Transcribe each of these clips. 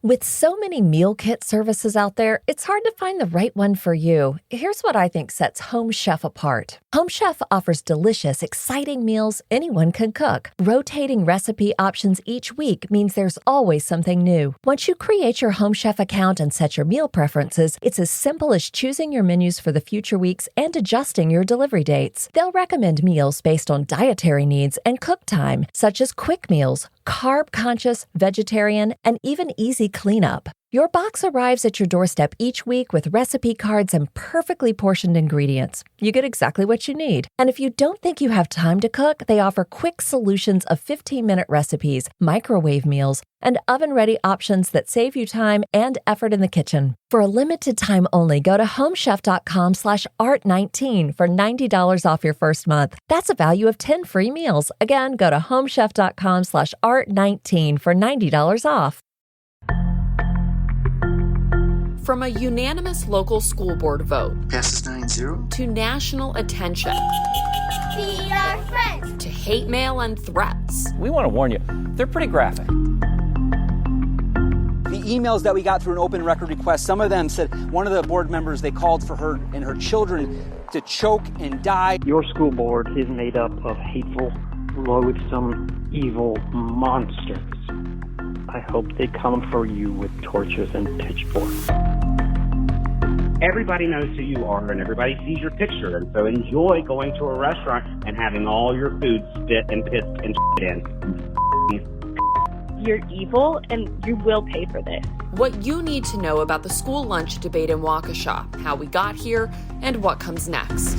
With so many meal kit services out there, it's hard to find the right one for you. Here's what I think sets Home Chef apart. Home Chef offers delicious, exciting meals anyone can cook. Rotating recipe options each week means there's always something new. Once you create your Home Chef account and set your meal preferences, it's as simple as choosing your menus for the future weeks and adjusting your delivery dates. They'll recommend meals based on dietary needs and cook time, such as quick meals, carb-conscious, vegetarian, and even easy cleanup. Your box arrives at your doorstep each week with recipe cards and perfectly portioned ingredients. You get exactly what you need. And if you don't think you have time to cook, they offer quick solutions of 15-minute recipes, microwave meals, and oven-ready options that save you time and effort in the kitchen. For a limited time only, go to homechef.com/art19 for $90 off your first month. That's a value of 10 free meals. Again, go to homechef.com/art19 for $90 off. From a unanimous local school board vote passes 9-0 to national attention Be our friends to hate mail and threats. We want to warn you, they're pretty graphic. The emails that we got through an open record request, some of them said one of the board members, they called for her and her children to choke and die. Your school board is made up of hateful, loathsome, evil monsters. I hope they come for you with torches and pitchforks. Everybody knows who you are and everybody sees your picture, and so enjoy going to a restaurant and having all your food spit and pissed and shit in. You're evil and you will pay for this. What you need to know about the school lunch debate in Waukesha, how we got here, and what comes next.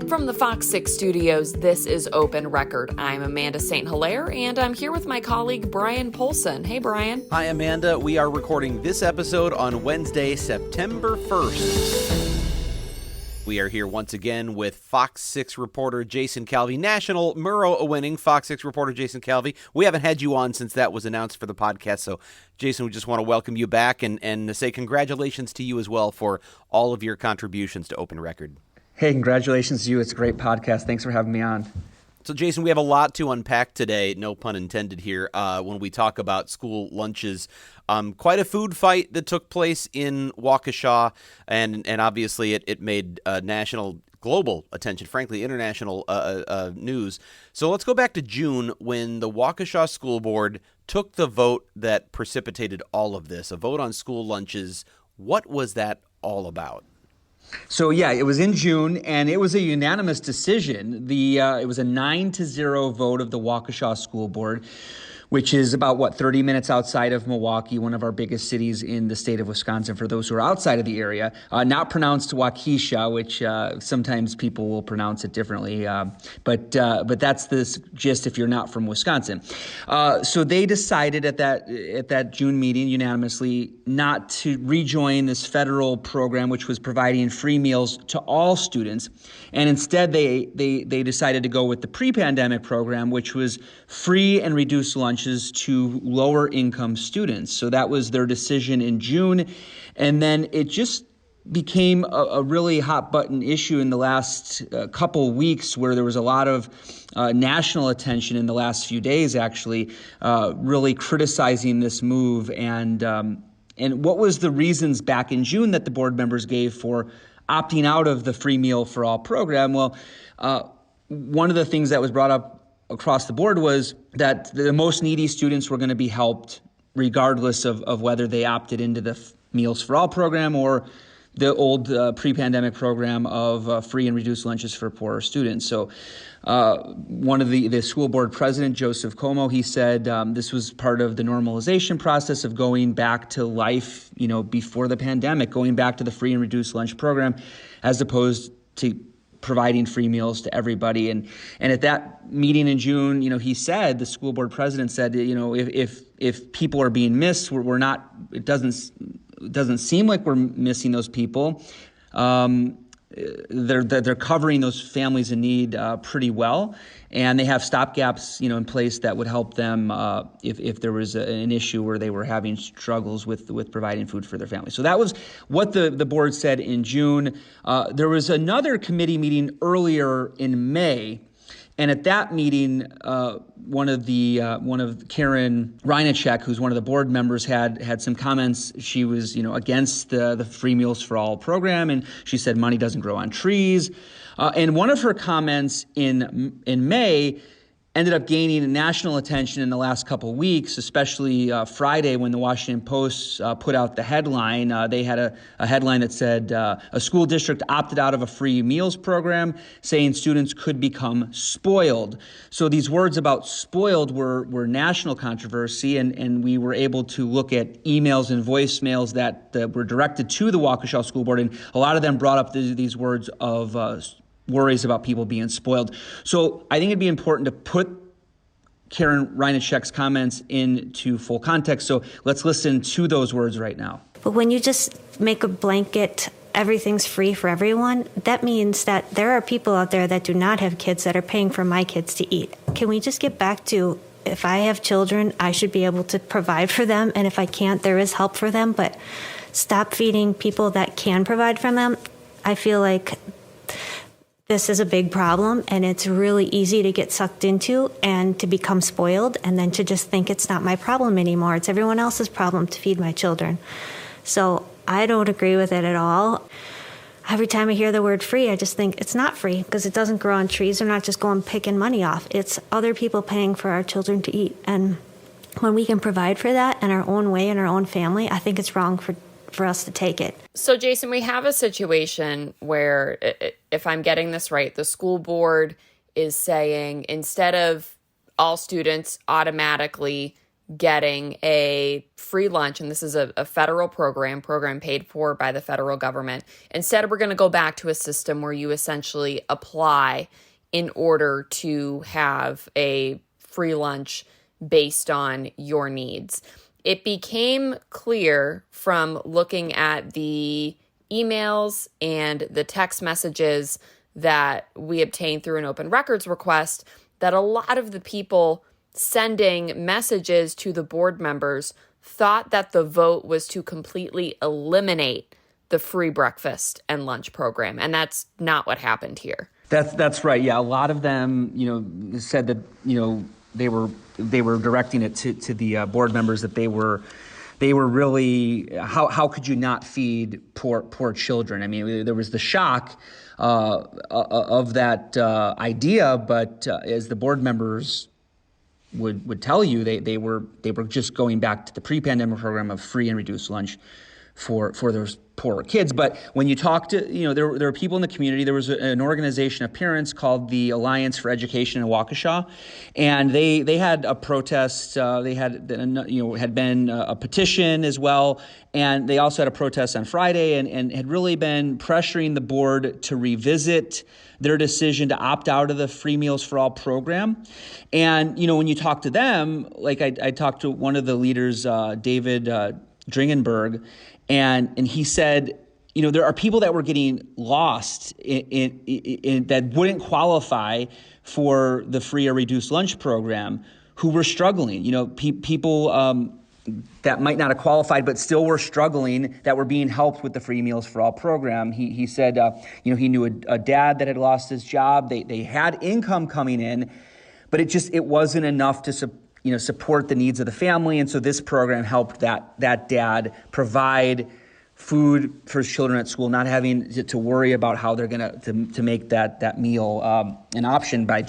From the Fox 6 studios, this is Open Record. I'm Amanda St. Hilaire, and I'm here with my colleague Brian Polson. Hey, Brian. Hi, Amanda. We are recording this episode on Wednesday, September 1st. We are here once again with Fox 6 reporter Jason Calvi, national Murrow winning Fox 6 reporter Jason Calvi. We haven't had you on since that was announced for the podcast, so Jason, we just want to welcome you back and say congratulations to you as well for all of your contributions to Open Record. Hey, congratulations to you. It's a great podcast. Thanks for having me on. So, Jason, we have a lot to unpack today, no pun intended here, when we talk about school lunches. Quite a food fight that took place in Waukesha, and obviously it made national, global attention, frankly, international news. So let's go back to June when the Waukesha School Board took the vote that precipitated all of this, a vote on school lunches. What was that all about? So, yeah, it was in June, and it was a unanimous decision. It was a 9-0 vote of the Waukesha School Board, which is about, 30 minutes outside of Milwaukee, one of our biggest cities in the state of Wisconsin, for those who are outside of the area. Not pronounced Waukesha, which sometimes people will pronounce it differently, but that's the gist if you're not from Wisconsin. So they decided at that June meeting unanimously not to rejoin this federal program, which was providing free meals to all students, and instead they decided to go with the pre-pandemic program, which was free and reduced lunches to lower income students. So that was their decision in June. And then it just became a really hot button issue in the last couple weeks, where there was a lot of national attention in the last few days, actually, really criticizing this move. And what was the reasons back in June that the board members gave for opting out of the free meal for all program? Well, one of the things that was brought up across the board was that the most needy students were going to be helped regardless of whether they opted into the Meals for All program or the old pre-pandemic program of free and reduced lunches for poorer students. So one of the school board president, Joseph Como, he said this was part of the normalization process of going back to life, before the pandemic, going back to the free and reduced lunch program, as opposed to providing free meals to everybody. And at that meeting in June, he said, the school board president said, if people are being missed, we're not, it doesn't seem like we're missing those people. they're covering those families in need pretty well, and they have stopgaps, in place that would help them if there was an issue where they were having struggles with providing food for their family. So that was what the board said in June. There was another committee meeting earlier in May. And at that meeting, one of Karen Reinacek, who's one of the board members, had some comments. She was, against the Free Meals for All program, and she said money doesn't grow on trees. And one of her comments in May ended up gaining national attention in the last couple of weeks, especially Friday when the Washington Post put out the headline. They had a headline that said, a school district opted out of a free meals program, saying students could become spoiled. So these words about spoiled were national controversy, and we were able to look at emails and voicemails that were directed to the Waukesha School Board, and a lot of them brought up these words of worries about people being spoiled. So I think it'd be important to put Karen Reinacek's comments into full context. So let's listen to those words right now. But when you just make a blanket, everything's free for everyone, that means that there are people out there that do not have kids that are paying for my kids to eat. Can we just get back to, if I have children, I should be able to provide for them. And if I can't, there is help for them. But stop feeding people that can provide for them. I feel like this is a big problem, and it's really easy to get sucked into and to become spoiled, and then to just think it's not my problem anymore. It's everyone else's problem to feed my children. So I don't agree with it at all. Every time I hear the word free, I just think it's not free, because it doesn't grow on trees. They're not just going picking money off. It's other people paying for our children to eat. And when we can provide for that in our own way, in our own family, I think it's wrong for us to take it. So, Jason, we have a situation where, if I'm getting this right, the school board is saying instead of all students automatically getting a free lunch, and this is a federal program paid for by the federal government, instead we're going to go back to a system where you essentially apply in order to have a free lunch based on your needs. It became clear from looking at the emails and the text messages that we obtained through an open records request that a lot of the people sending messages to the board members thought that the vote was to completely eliminate the free breakfast and lunch program. And that's not what happened here. That's right. Yeah, a lot of them, said that, they were directing it to the board members that they were really, how could you not feed poor children? I mean, there was the shock of that idea, but as the board members would tell you, they were just going back to the pre-pandemic program of free and reduced lunch for those poorer kids. But when you talk to, there are people in the community. There was an organization of parents called the Alliance for Education in Waukesha, and they had a protest. They had been a petition as well, and they also had a protest on Friday, and had really been pressuring the board to revisit their decision to opt out of the Free Meals for All program. And when you talk to them, like I talked to one of the leaders, David Dringenberg, and he said, there are people that were getting lost in that wouldn't qualify for the free or reduced lunch program who were struggling. People that might not have qualified but still were struggling, that were being helped with the Free Meals for All program. He said, he knew a dad that had lost his job. They had income coming in, but it wasn't enough to support the needs of the family. And so this program helped that dad provide food for his children at school, not having to worry about how they're going to make that meal an option by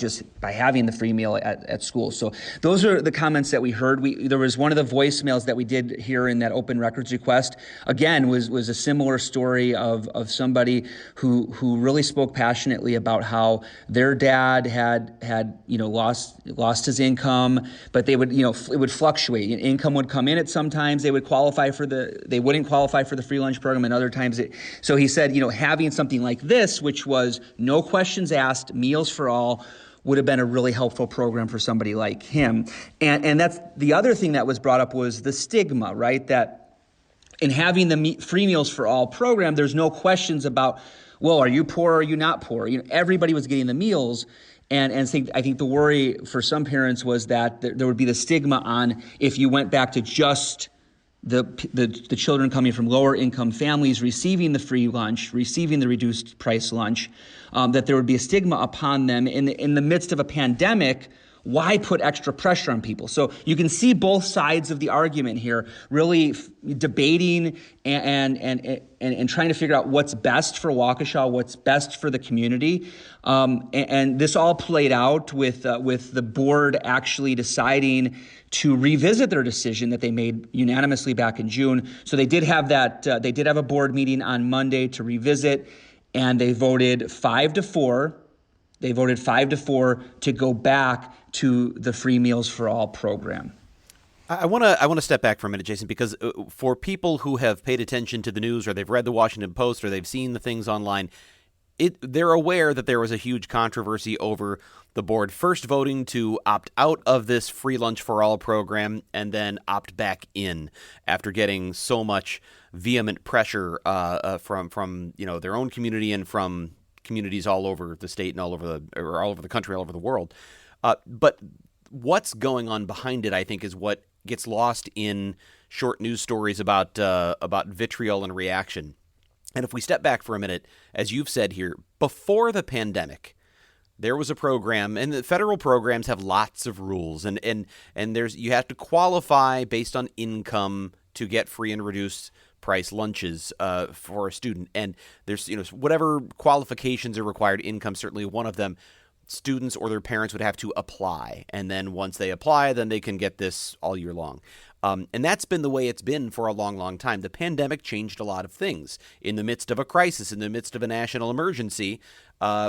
having the free meal at school. So those are the comments that we heard. There was one of the voicemails that we did hear in that open records request. Again, was a similar story of somebody who really spoke passionately about how their dad had lost his income, but it would fluctuate. Income would come in at sometimes they wouldn't qualify for the free lunch program, and other times so he said, having something like this, which was no questions asked, meals for all, would have been a really helpful program for somebody like him. And that's the other thing that was brought up, was the stigma, right? That in having the Free Meals for All program, there's no questions about well, are you poor or are you not poor? Everybody was getting the meals. And I think the worry for some parents was that there would be the stigma on if you went back to just the children coming from lower income families receiving the free lunch, receiving the reduced price lunch, that there would be a stigma upon them in the midst of a pandemic. Why put extra pressure on people? So you can see both sides of the argument here, really debating and trying to figure out what's best for Waukesha, what's best for the community. And this all played out with the board actually deciding to revisit their decision that they made unanimously back in June. So they did have that. They did have a board meeting on Monday to revisit, and they voted 5-4. They voted 5-4 to go back to the Free Meals for All program. I want to step back for a minute, Jason, because for people who have paid attention to the news or they've read the Washington Post or they've seen the things online, they're aware that there was a huge controversy over the board first voting to opt out of this Free Lunch for All program and then opt back in after getting so much vehement pressure from their own community and from communities all over the state and all over the country, all over the world. But what's going on behind it, I think, is what gets lost in short news stories about vitriol and reaction. And if we step back for a minute, as you've said here, before the pandemic, there was a program, and the federal programs have lots of rules, and you have to qualify based on income to get free and reduced price lunches for a student. And there's whatever qualifications are required, income certainly one of them. Students or their parents would have to apply, and then once they apply, then they can get this all year long. And that's been the way it's been for a long, long time. The pandemic changed a lot of things. In the midst of a crisis, in the midst of a national emergency,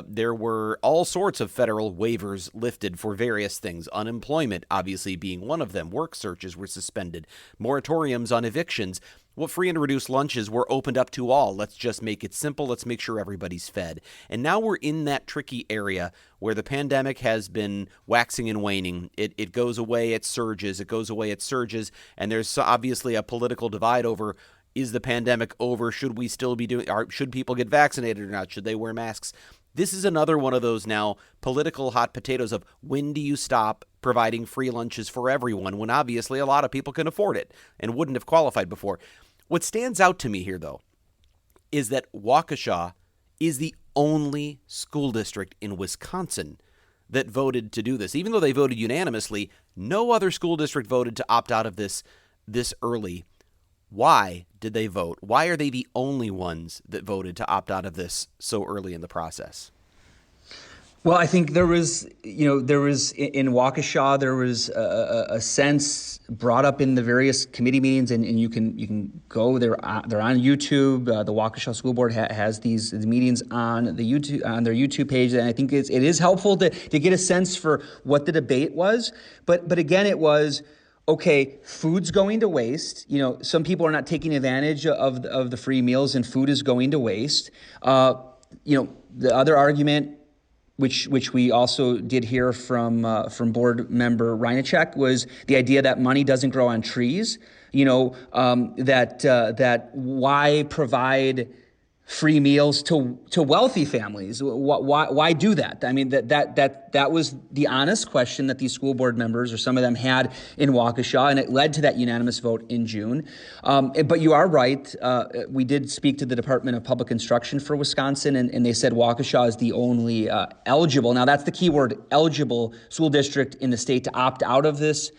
there were all sorts of federal waivers lifted for various things. Unemployment, obviously, being one of them. Work searches were suspended. Moratoriums on evictions. Well, free and reduced lunches were opened up to all. Let's just make it simple. Let's make sure everybody's fed. And now we're in that tricky area where the pandemic has been waxing and waning. It goes away, it surges. It goes away, it surges. And there's obviously a political divide over, is the pandemic over? Should we still be should people get vaccinated or not? Should they wear masks? This is another one of those now political hot potatoes of when do you stop providing free lunches for everyone when obviously a lot of people can afford it and wouldn't have qualified before. What stands out to me here, though, is that Waukesha is the only school district in Wisconsin that voted to do this. Even though they voted unanimously, no other school district voted to opt out of this early. Why did they vote? Why are they the only ones that voted to opt out of this so early in the process? Well, I think there was in Waukesha, there was a sense brought up in the various committee meetings, and you can go. They're on YouTube. The Waukesha School Board has these meetings on their YouTube page, and I think it is helpful to get a sense for what the debate was. But again, it was, okay, food's going to waste. Some people are not taking advantage of the free meals, and food is going to waste. The other argument, which we also did hear from board member Reinachek, was the idea that money doesn't grow on trees. That why provide free meals to wealthy families? Why do that? I mean, that was the honest question that these school board members, or some of them, had in Waukesha, and it led to that unanimous vote in June. But you are right. We did speak to the Department of Public Instruction for Wisconsin, and they said Waukesha is the only eligible. Now, that's the key word, eligible school district in the state to opt out of this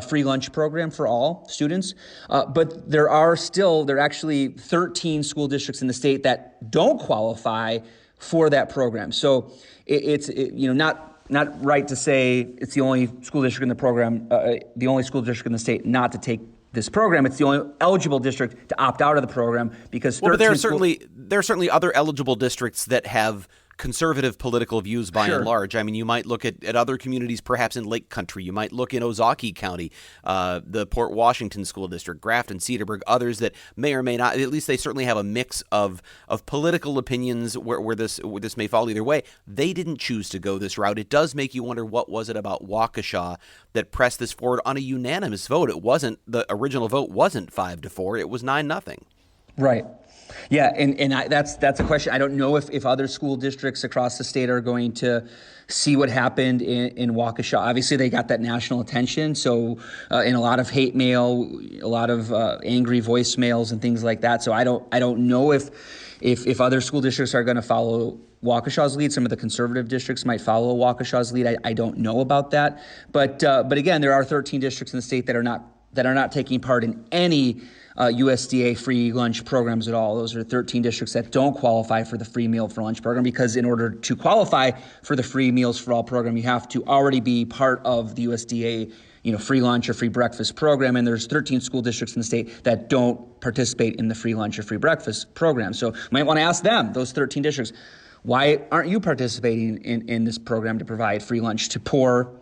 free lunch program for all students. But there are actually 13 school districts in the state that don't qualify for that program. So it's not right to say it's the only school district in the program, the only school district in the state not to take this program. It's the only eligible district to opt out of the program because there are certainly other eligible districts that have conservative political views by and large. I mean, you might look at other communities perhaps in Lake Country. You might look in Ozaukee County, the Port Washington School District, Grafton, Cedarburg, others that may or may not, at least they certainly have a mix of political opinions where this may fall either way. They didn't choose to go this route. It does make you wonder, what was it about Waukesha that pressed this forward on a unanimous vote? The original vote wasn't 5-4. It was 9-0. Right. Yeah, and that's a question. I don't know if other school districts across the state are going to see what happened in Waukesha. Obviously, they got that national attention, so in a lot of hate mail, a lot of angry voicemails and things like that. So I don't know if other school districts are going to follow Waukesha's lead. Some of the conservative districts might follow Waukesha's lead. I don't know about that, but again, there are 13 districts in the state that are not taking part in any USDA free lunch programs at all. Those are 13 districts that don't qualify for the free meal for lunch program, because in order to qualify for the free meals for all program, you have to already be part of the USDA free lunch or free breakfast program. And there's 13 school districts in the state that don't participate in the free lunch or free breakfast program. So you might want to ask them, those 13 districts, why aren't you participating in this program to provide free lunch to poor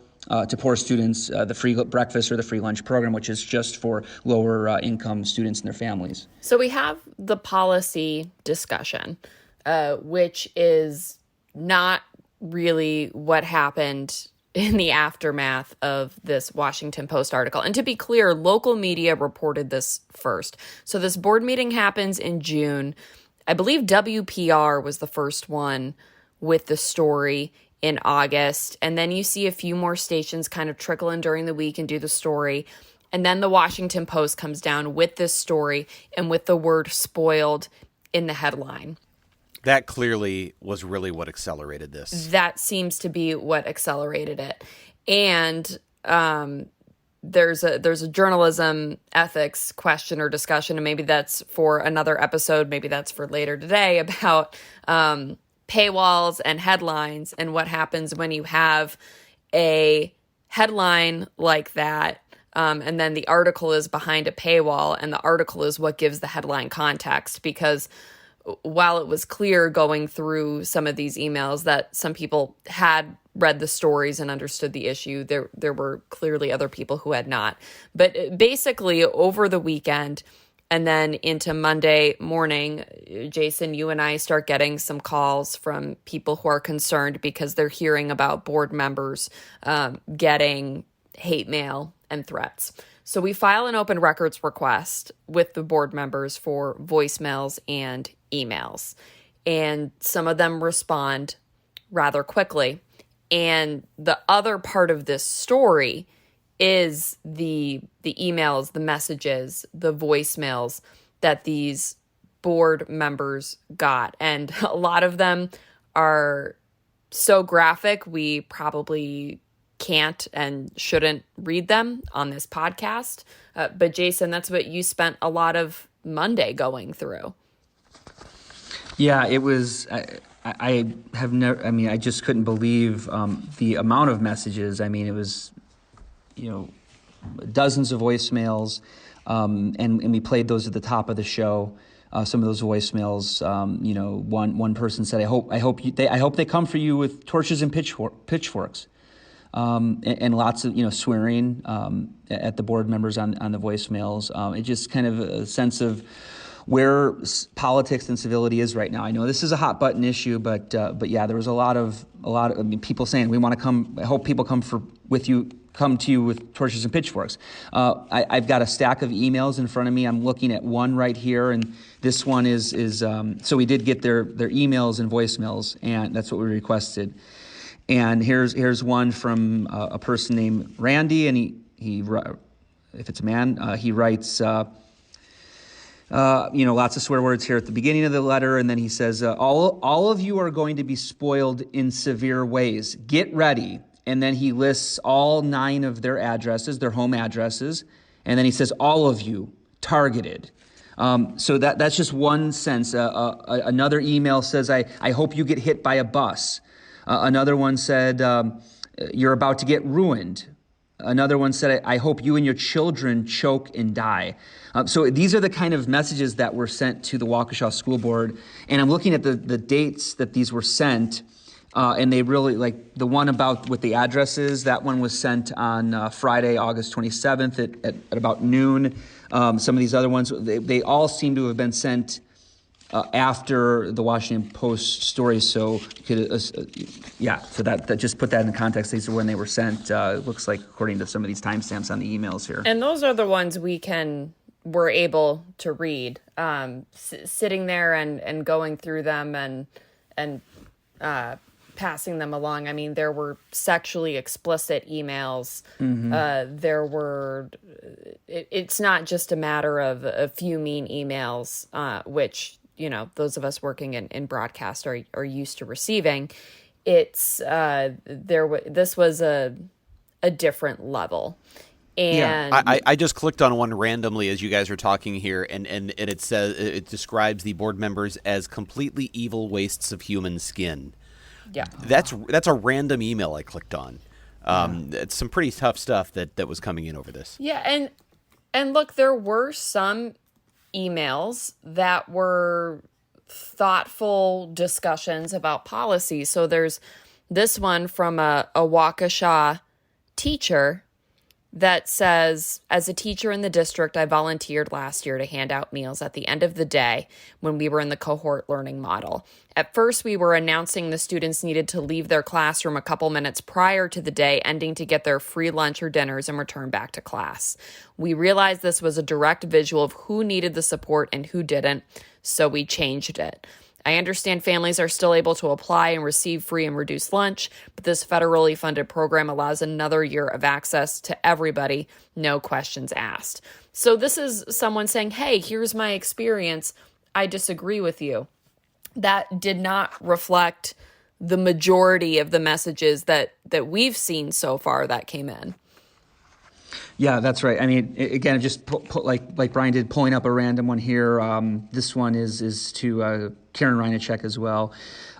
students, the free breakfast or the free lunch program, which is just for lower income students and their families? So we have the policy discussion, which is not really what happened in the aftermath of this Washington Post article. And to be clear, local media reported this first. So this board meeting happens in June. I believe WPR was the first one with the story in August. And then you see a few more stations kind of trickle in during the week and do the story. And then the Washington Post comes down with this story and with the word spoiled in the headline. That clearly was really what accelerated this. That seems to be what accelerated it. And there's a journalism ethics question or discussion, and maybe that's for another episode, maybe that's for later today, about paywalls and headlines and what happens when you have a headline like that, and then the article is behind a paywall, and the article is what gives the headline context. Because while it was clear going through some of these emails that some people had read the stories and understood the issue, there were clearly other people who had not. But basically, over the weekend and then into Monday morning, Jason, you and I start getting some calls from people who are concerned because they're hearing about board members getting hate mail and threats. So we file an open records request with the board members for voicemails and emails. And some of them respond rather quickly. And the other part of this story is the emails, the messages, the voicemails that these board members got. And a lot of them are so graphic, we probably can't and shouldn't read them on this podcast. But Jason, that's what you spent a lot of Monday going through. Yeah, it was. I have never. I mean, I just couldn't believe the amount of messages. I mean, it was, dozens of voicemails, and we played those at the top of the show. Some of those voicemails. One person said, "I hope they come for you with torches and pitchforks." And lots of swearing at the board members on the voicemails. It just kind of a sense of where politics and civility is right now. I know this is a hot button issue, but yeah, there was a lot of people saying, "We want to come. I hope people come to you with torches and pitchforks." I've got a stack of emails in front of me. I'm looking at one right here, and this one is so we did get their emails and voicemails, and that's what we requested. And here's one from a person named Randy, and he if it's a man, he writes, lots of swear words here at the beginning of the letter, and then he says, all of you are going to be spoiled in severe ways. Get ready. And then he lists all 9 of their addresses, their home addresses, and then he says, all of you targeted. So that's just one sense. Another email says, I hope you get hit by a bus. Another one said, you're about to get ruined. Another one said, I hope you and your children choke and die. So these are the kind of messages that were sent to the Waukesha School Board. And I'm looking at the dates that these were sent. And they really, like the one about with the addresses, that one was sent on Friday, August 27th at about noon. Some of these other ones, they all seem to have been sent after the Washington Post story. So, so that just put that in context. These are when they were sent. It looks like according to some of these timestamps on the emails here. And those are the ones we can were able to read, sitting there and going through them and passing them along. I mean, there were sexually explicit emails. There were, it's not just a matter of a few mean emails, which, those of us working in broadcast are used to receiving. It's, this was a different level. And I just clicked on one randomly as you guys are talking here, and it says, it describes the board members as completely evil wastes of human skin. Yeah, that's a random email I clicked on. It's some pretty tough stuff that was coming in over this. Yeah, and look, there were some emails that were thoughtful discussions about policy. So there's this one from a Waukesha teacher that says, as a teacher in the district, I volunteered last year to hand out meals at the end of the day when we were in the cohort learning model. At first, we were announcing the students needed to leave their classroom a couple minutes prior to the day ending to get their free lunch or dinners and return back to class. We realized this was a direct visual of who needed the support and who didn't, so we changed it. I understand families are still able to apply and receive free and reduced lunch, but this federally funded program allows another year of access to everybody, no questions asked. So this is someone saying, hey, here's my experience. I disagree with you. That did not reflect the majority of the messages that we've seen so far that came in. Yeah, that's right. I mean, again, just put like Brian did, pulling up a random one here. This one is to Karen Reinacek as well.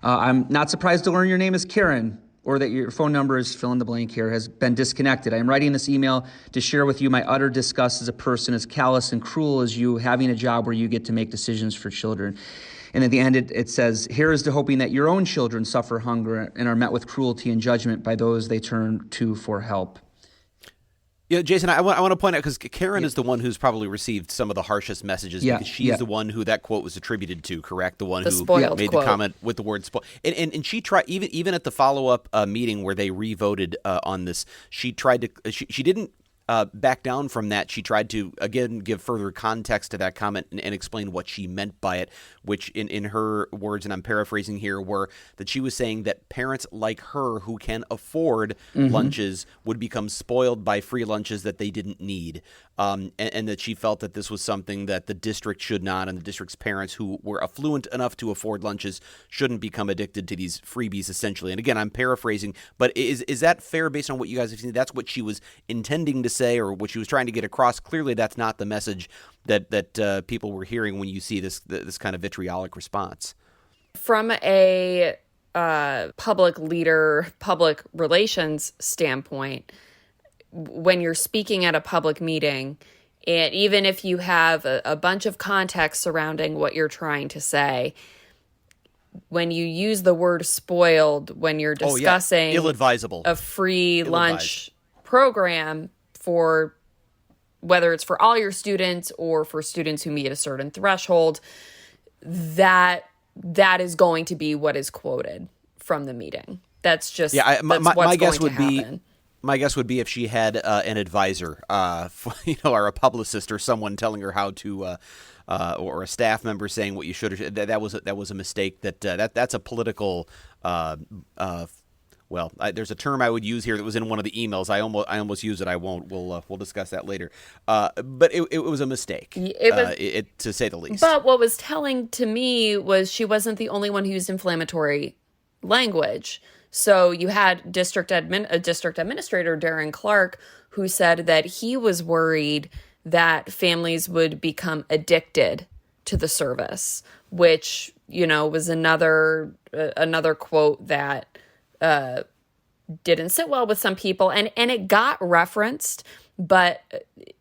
I'm not surprised to learn your name is Karen, or that your phone number is fill in the blank here, has been disconnected. I am writing this email to share with you my utter disgust as a person as callous and cruel as you, having a job where you get to make decisions for children. And at the end, it says, here is to hoping that your own children suffer hunger and are met with cruelty and judgment by those they turn to for help. Yeah, Jason, I want to point out, because Karen is the one who's probably received some of the harshest messages, because she's the one who that quote was attributed to, correct? The one who made the comment with the word spoiled. And she tried, even at the follow-up meeting where they re-voted on this, she tried to, she didn't back down from that. She tried to, again, give further context to that comment and explain what she meant by it, which in her words, and I'm paraphrasing here, were that she was saying that parents like her who can afford lunches would become spoiled by free lunches that they didn't need. And that she felt that this was something that the district should not, and the district's parents who were affluent enough to afford lunches shouldn't become addicted to these freebies, essentially. And again, I'm paraphrasing, but is that fair based on what you guys have seen? That's what she was intending to say, or what she was trying to get across. Clearly, that's not the message that people were hearing when you see this kind of vitriolic response. From a public leader, public relations standpoint, when you're speaking at a public meeting, and even if you have a bunch of context surrounding what you're trying to say, when you use the word spoiled, when you're discussing ill-advisable, a free lunch program for whether it's for all your students or for students who meet a certain threshold, that is going to be what is quoted from the meeting. That's just my guess would be. My guess would be if she had an advisor, or a publicist or someone telling her how to, or a staff member saying what you should. That was a mistake. That's a political. There's a term I would use here that was in one of the emails. I almost use it. I won't. We'll discuss that later. But it was a mistake, to say the least. But what was telling to me was she wasn't the only one who used inflammatory language. So you had district administrator Darren Clark, who said that he was worried that families would become addicted to the service, which, was another quote that didn't sit well with some people. And it got referenced, but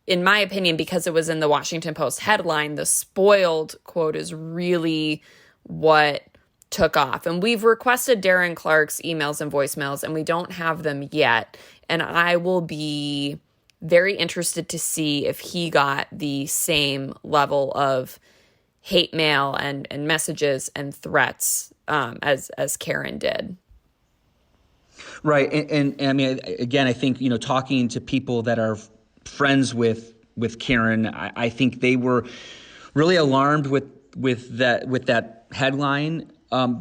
in my opinion, because it was in the Washington Post headline, the spoiled quote is really what took off. And we've requested Darren Clark's emails and voicemails, and we don't have them yet. And I will be very interested to see if he got the same level of hate mail and messages and threats as Karen did. Right. And I mean, again, I think, talking to people that are friends with with Karen. I think they were really alarmed with that headline.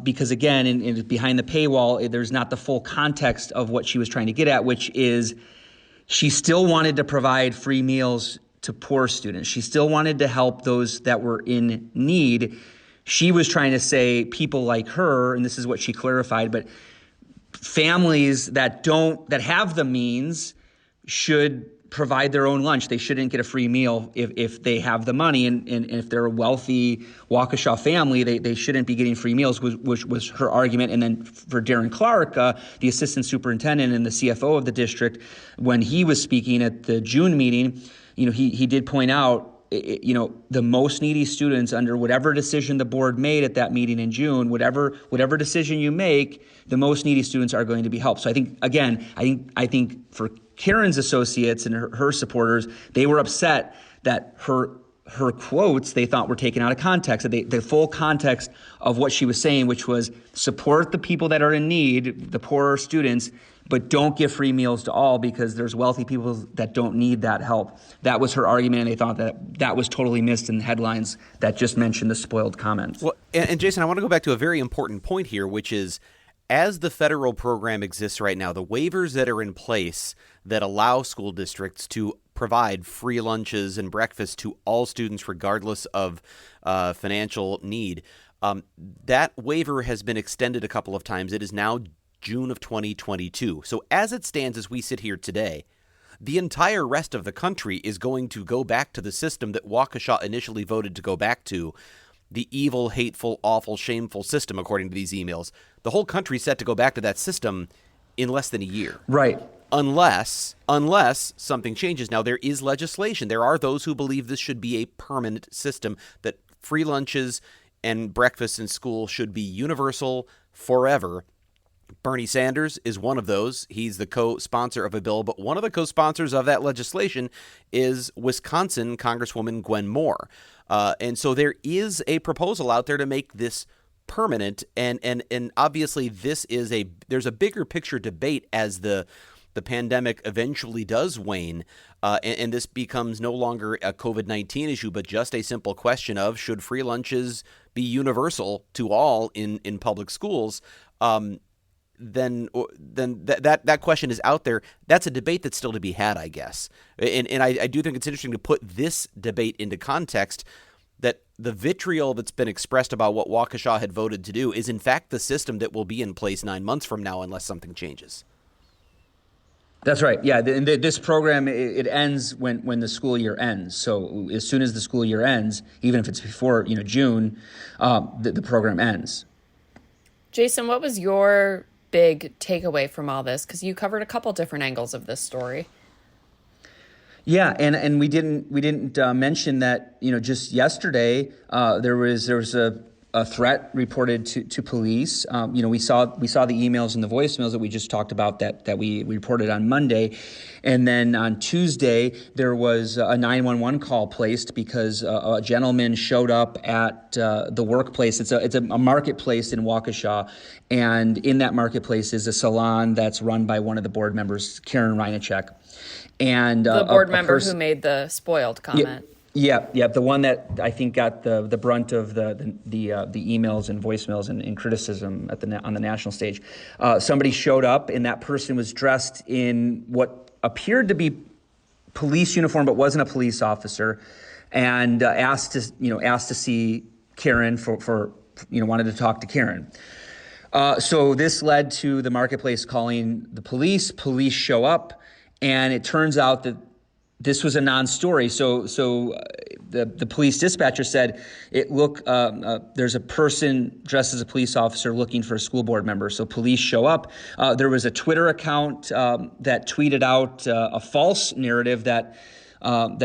Because again, in behind the paywall, there's not the full context of what she was trying to get at, which is she still wanted to provide free meals to poor students. She still wanted to help those that were in need. She was trying to say people like her, and this is what she clarified, but families that have the means should provide their own lunch. They shouldn't get a free meal if they have the money, and if they're a wealthy Waukesha family, they shouldn't be getting free meals, which was her argument. And then for Darren Clark, the assistant superintendent and the CFO of the district, when he was speaking at the June meeting, he did point out, the most needy students, under whatever decision the board made at that meeting in June, whatever decision you make, the most needy students are going to be helped. So I think for Karen's associates and her supporters, they were upset that her quotes they thought were taken out of context. The full context of what she was saying, which was support the people that are in need, the poorer students, but don't give free meals to all because there's wealthy people that don't need that help. That was her argument, and they thought that was totally missed in the headlines that just mentioned the spoiled comments. Well, and Jason, I want to go back to a very important point here, which is, as the federal program exists right now, the waivers that are in place that allow school districts to provide free lunches and breakfast to all students regardless of financial need, that waiver has been extended a couple of times. It is now June of 2022. So as it stands, as we sit here today, the entire rest of the country is going to go back to the system that Waukesha initially voted to go back to, the evil, hateful, awful, shameful system, according to these emails. The whole country's set to go back to that system in less than a year. Right. Unless something changes. Now, there is legislation. There are those who believe this should be a permanent system, that free lunches and breakfast in school should be universal forever. Bernie Sanders is one of those. He's the co-sponsor of a bill, but one of the co-sponsors of that legislation is Wisconsin Congresswoman Gwen Moore. And so there is a proposal out there to make this permanent, and obviously there's a bigger picture debate as the pandemic eventually does wane, and this becomes no longer a COVID-19 issue, but just a simple question of should free lunches be universal to all in public schools. Then that question is out there. That's a debate that's still to be had, I guess. And I do think it's interesting to put this debate into context, that the vitriol that's been expressed about what Waukesha had voted to do is in fact the system that will be in place 9 months from now unless something changes. That's right. Yeah, this program, it ends when the school year ends. So as soon as the school year ends, even if it's before June, the program ends. Jason, what was your big takeaway from all this? Because you covered a couple different angles of this story. Yeah, and we didn't mention that just yesterday there was a threat reported to police. We saw the emails and the voicemails that we just talked about that we reported on Monday, and then on Tuesday there was a 911 call placed because a gentleman showed up at the workplace. It's a marketplace in Waukesha, and in that marketplace is a salon that's run by one of the board members, Karen Reinachek, and the board member who made the spoiled comment. Yeah, the one that I think got the brunt of the emails and voicemails and criticism on the national stage. Somebody showed up, and that person was dressed in what appeared to be police uniform, but wasn't a police officer, and asked to see Karen for wanted to talk to Karen. So this led to the marketplace calling the police. Police show up, and it turns out that this was a non-story. So the police dispatcher said, there's a person dressed as a police officer looking for a school board member. So police show up. There was a Twitter account that tweeted out a false narrative that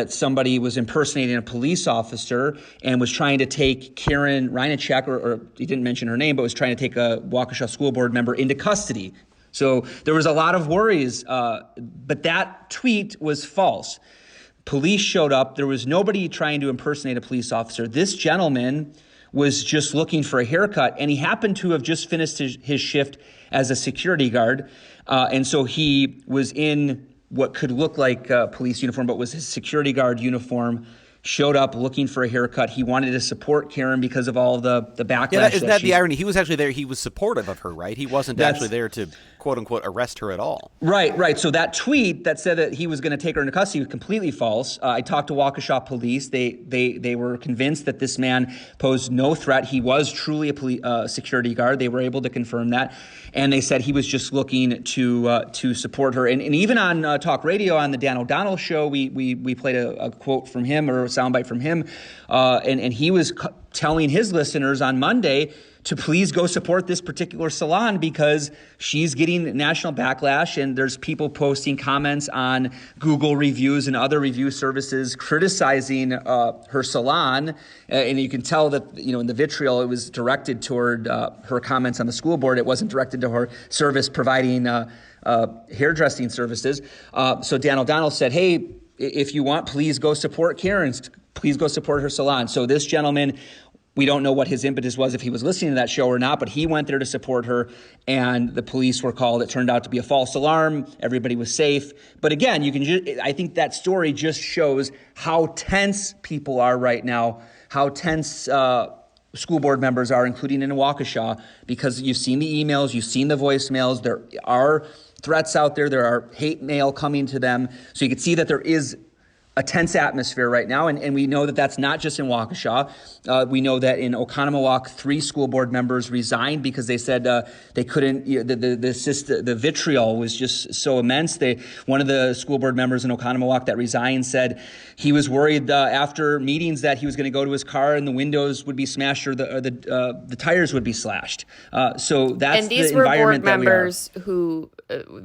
somebody was impersonating a police officer and was trying to take Karen Reinachek, or he didn't mention her name, but was trying to take a Waukesha school board member into custody. So there was a lot of worries, but that tweet was false. Police showed up. There was nobody trying to impersonate a police officer. This gentleman was just looking for a haircut, and he happened to have just finished his shift as a security guard. And so he was in what could look like a police uniform, but was his security guard uniform, showed up looking for a haircut. He wanted to support Karen because of all the backlash. Yeah, isn't that the irony? He was actually there. He was supportive of her, right? He wasn't actually there to, quote unquote, arrest her at all. Right. So that tweet that said that he was going to take her into custody was completely false. I talked to Waukesha police. They were convinced that this man posed no threat. He was truly a security guard. They were able to confirm that. And they said he was just looking to support her. And even on talk radio on the Dan O'Donnell show, we played a quote from him, or a soundbite from him. And he was telling his listeners on Monday to please go support this particular salon because she's getting national backlash, and there's people posting comments on Google reviews and other review services criticizing her salon. And you can tell that, in the vitriol, it was directed toward her comments on the school board. It wasn't directed to her service providing hairdressing services. So Dan O'Donnell said, hey, if you want, please go support Karen's. Please go support her salon. So this gentleman, we don't know what his impetus was, if he was listening to that show or not, but he went there to support her, and the police were called. It turned out to be a false alarm. Everybody was safe. But again, I think that story just shows how tense people are right now, how tense school board members are, including in Waukesha, because you've seen the emails, you've seen the voicemails. There are threats out there. There are hate mail coming to them. So you can see that there is a tense atmosphere right now, and we know that that's not just in Waukesha. We know that in Oconomowoc, 3 school board members resigned because they said they couldn't. The vitriol was just so immense. One of the school board members in Oconomowoc that resigned said he was worried after meetings that he was going to go to his car and the windows would be smashed or the tires would be slashed. So that's the environment that we are. And these were board members who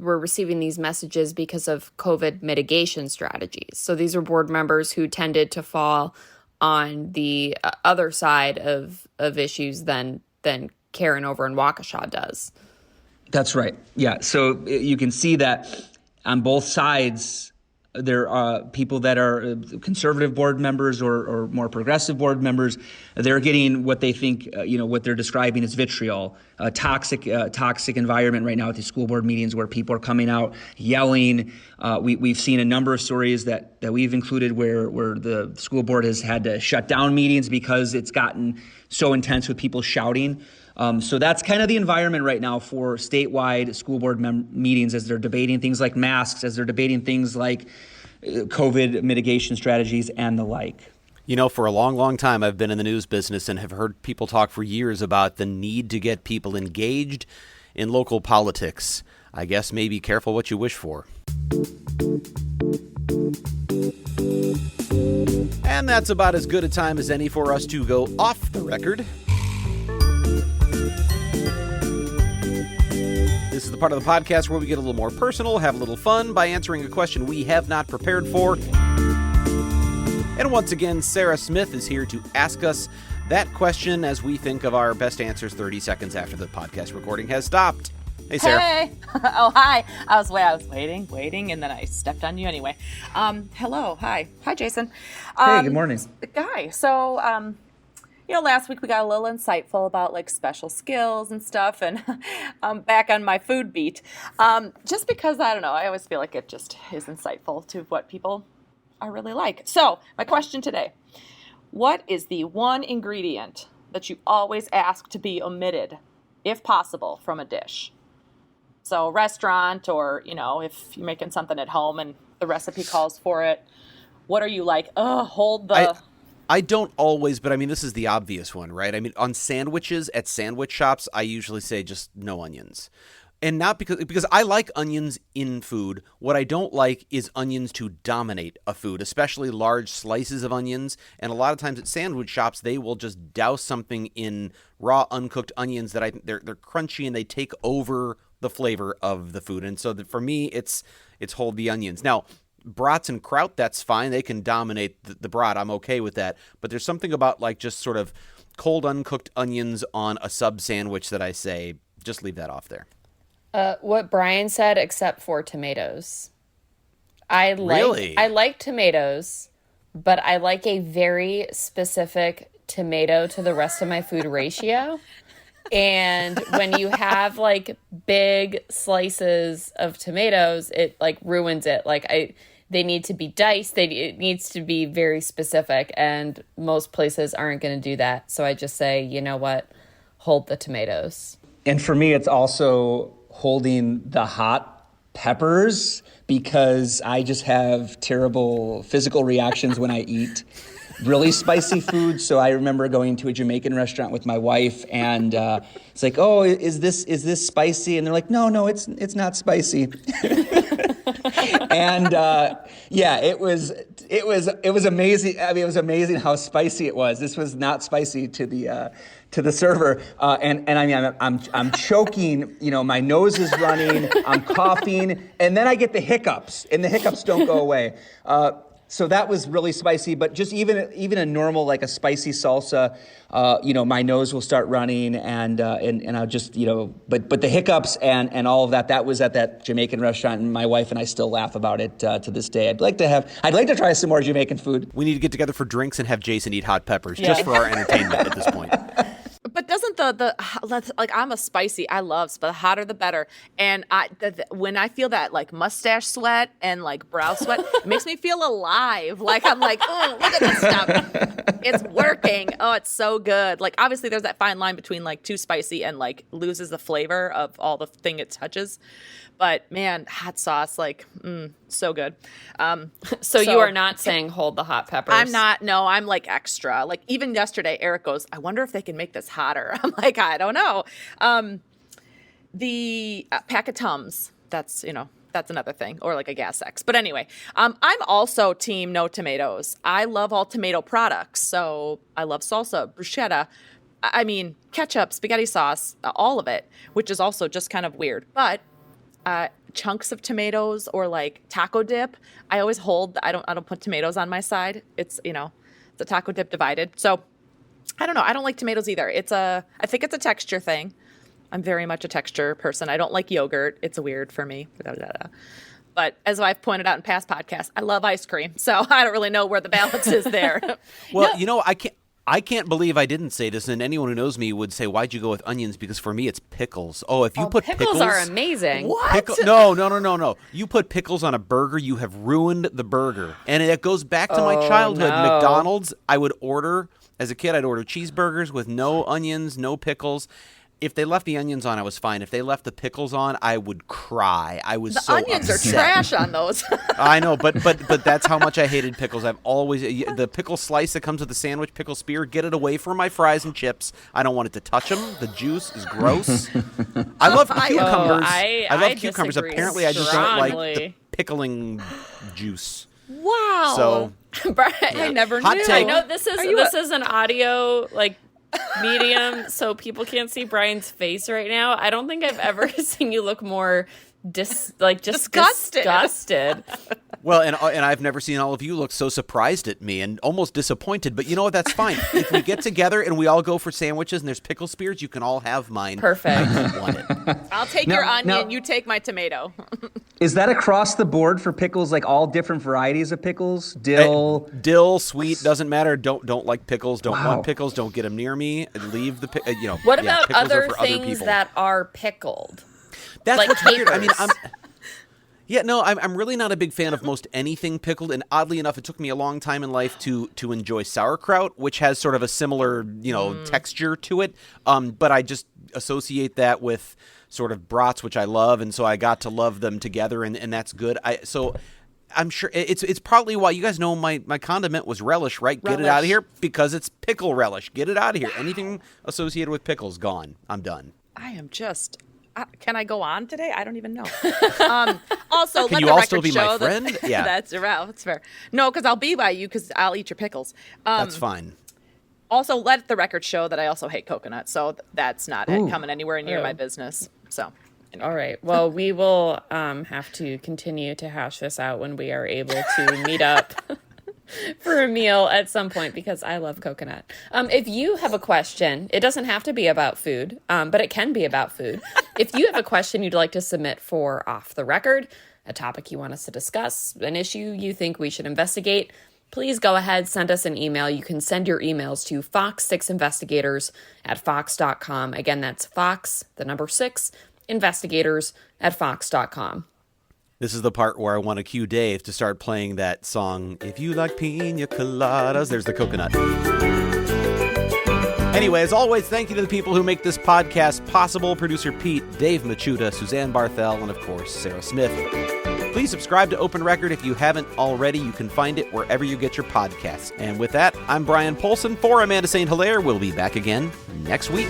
were receiving these messages because of COVID mitigation strategies. So these were board members who tended to fall on the other side of issues than Karen over in Waukesha does. That's right. Yeah. So you can see that on both sides, there are people that are conservative board members or more progressive board members. They're getting what they think, what they're describing as vitriol, a toxic environment right now at these school board meetings where people are coming out yelling. We've seen a number of stories that we've included where the school board has had to shut down meetings because it's gotten so intense with people shouting. So that's kind of the environment right now for statewide school board meetings as they're debating things like masks, as they're debating things like COVID mitigation strategies and the like. For a long, long time, I've been in the news business and have heard people talk for years about the need to get people engaged in local politics. I guess maybe careful what you wish for. And that's about as good a time as any for us to go off the record. This is the part of the podcast where we get a little more personal, have a little fun by answering a question we have not prepared for. And once again, Sarah Smith is here to ask us that question as we think of our best answers 30 seconds after the podcast recording has stopped. Hey, Sarah. Hey. Oh, hi. I was waiting, and then I stepped on you anyway. Hello. Hi, Jason. Hey, good morning. Guy. So, last week we got a little insightful about like special skills and stuff, and I'm back on my food beat. Just because, I don't know, I always feel like it just is insightful to what people are really like. So, my question today, what is the one ingredient that you always ask to be omitted, if possible, from a dish? So, restaurant, or, if you're making something at home and the recipe calls for it, what are you like, hold the... I don't always, but this is the obvious one, right? On sandwiches at sandwich shops, I usually say just no onions. And not because I like onions in food. What I don't like is onions to dominate a food, especially large slices of onions. And a lot of times at sandwich shops, they will just douse something in raw, uncooked onions that they're crunchy and they take over the flavor of the food. And so for me, it's hold the onions. Now, brats and kraut, that's fine. They can dominate the brat. I'm okay with that. But there's something about like just sort of cold, uncooked onions on a sub sandwich that I say, just leave that off there. What Brian said, except for tomatoes. I like tomatoes, but I like a very specific tomato to the rest of my food ratio. And when you have like big slices of tomatoes, it like ruins it. They need to be diced. It needs to be very specific, and most places aren't going to do that. So I just say, you know what, hold the tomatoes. And for me, it's also holding the hot peppers, because I just have terrible physical reactions when I eat really spicy food. So I remember going to a Jamaican restaurant with my wife, and it's like, oh, is this spicy? And they're like, no, it's not spicy. And it was amazing. I mean, it was amazing how spicy it was. This was not spicy to the server, and I mean, I'm choking. You know, my nose is running. I'm coughing, and then I get the hiccups, and the hiccups don't go away. So that was really spicy, but just even a normal, like a spicy salsa, my nose will start running, and I'll just, but the hiccups and all of that was at that Jamaican restaurant, and my wife and I still laugh about it to this day. I'd like to try some more Jamaican food. We need to get together for drinks and have Jason eat hot peppers just for our entertainment at this point. But doesn't I'm a spicy, I love, but the hotter the better. And when I feel that like mustache sweat and like brow sweat, it makes me feel alive. Like I'm like, oh, look at this stuff. It's working. Oh, it's so good. Like obviously there's that fine line between like too spicy and like loses the flavor of all the thing it touches. But man, hot sauce, like, so good. So you are not saying hold the hot peppers? I'm not. No, I'm like extra. Like even yesterday, Eric goes, I wonder if they can make this hotter. I'm like, I don't know. The pack of Tums, that's another thing, or like a Gas X. But anyway, I'm also team no tomatoes. I love all tomato products. So I love salsa, bruschetta. I mean, ketchup, spaghetti sauce, all of it, which is also just kind of weird. But chunks of tomatoes or like taco dip, I always hold. I don't put tomatoes on my side. It's the taco dip divided. So I don't know. I don't like tomatoes either. I think it's a texture thing. I'm very much a texture person. I don't like yogurt. It's weird for me. But as I've pointed out in past podcasts, I love ice cream. So I don't really know where the balance is there. Well, I can't believe I didn't say this, and anyone who knows me would say, why'd you go with onions? Because for me, it's pickles. Oh, if you put pickles... are amazing. What? No. You put pickles on a burger, you have ruined the burger. And it goes back to my childhood. No. McDonald's, as a kid, I'd order cheeseburgers with no onions, no pickles. If they left the onions on, I was fine. If they left the pickles on, I would cry. I was so onions upset. are trash on those. I know, but that's how much I hated pickles. I've always the pickle slice that comes with the sandwich, pickle spear. Get it away from my fries and chips. I don't want it to touch them. The juice is gross. I love cucumbers. I love cucumbers. Apparently, I just don't like the pickling juice. Wow. So I never knew. Hot take. I know this is an audio medium, so people can't see Brian's face right now. I don't think I've ever seen you look more disgusted. Well, and I've never seen all of you look so surprised at me and almost disappointed. But you know what? That's fine. If we get together and we all go for sandwiches and there's pickle spears, you can all have mine. Perfect. I don't want it. I'll take your onion. You take my tomato. Is that across the board for pickles? Like all different varieties of pickles? Dill, sweet, doesn't matter. Don't like pickles. Don't want pickles. Don't get them near me. Leave the What about pickles other are for things other people. that are pickled? That's like what's weird. I mean, capers. I'm really not a big fan of most anything pickled, and oddly enough, it took me a long time in life to enjoy sauerkraut, which has sort of a similar, texture to it. But I just associate that with sort of brats, which I love, and so I got to love them together, and that's good. So I'm sure it's probably why you guys know my condiment was relish, right? Get it out of here because it's pickle relish. Get it out of here. Anything associated with pickles, gone. I'm done. I am just... can I go on today? I don't even know. Also, can let you the all record still be show my friend? Yeah, that's fair. No, because I'll be by you because I'll eat your pickles. That's fine. Also, let the record show that I also hate coconut, so that's not coming anywhere near my business. So, all right. Well, we will have to continue to hash this out when we are able to meet up for a meal at some point, because I love coconut. If you have a question, it doesn't have to be about food, but it can be about food. If you have a question you'd like to submit for Off the Record, a topic you want us to discuss, an issue you think we should investigate, please go ahead, send us an email. You can send your emails to fox6investigators@fox.com. Again, that's Fox, the number 6, investigators@fox.com. This is the part where I want to cue Dave to start playing that song, If You Like Pina Coladas. There's the coconut. Anyway, as always, thank you to the people who make this podcast possible. Producer Pete, Dave Machuda, Suzanne Barthel, and of course, Sarah Smith. Please subscribe to Open Record if you haven't already. You can find it wherever you get your podcasts. And with that, I'm Brian Polson for Amanda St. Hilaire. We'll be back again next week.